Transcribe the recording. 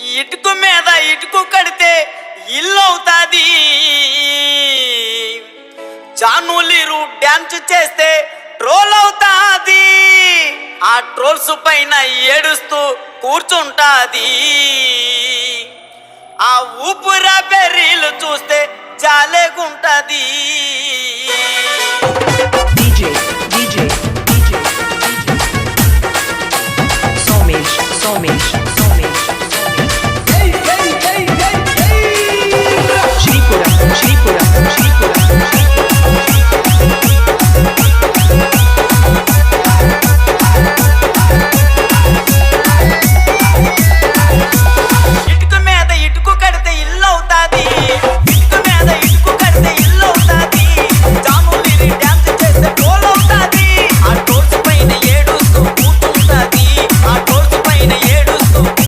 ఇటుకు మీద ఇటుకు కడితే ఇల్లు అవుతాది. జానులీరు డ్యాన్స్ చేస్తే ట్రోల్ అవుతాది. ఆ ట్రోల్స్ పైన ఏడుస్తూ కూర్చుంటాది. ఆ ఊపురా బెర్రీలు చూస్తే జాలేగుంటది. DJ Somesh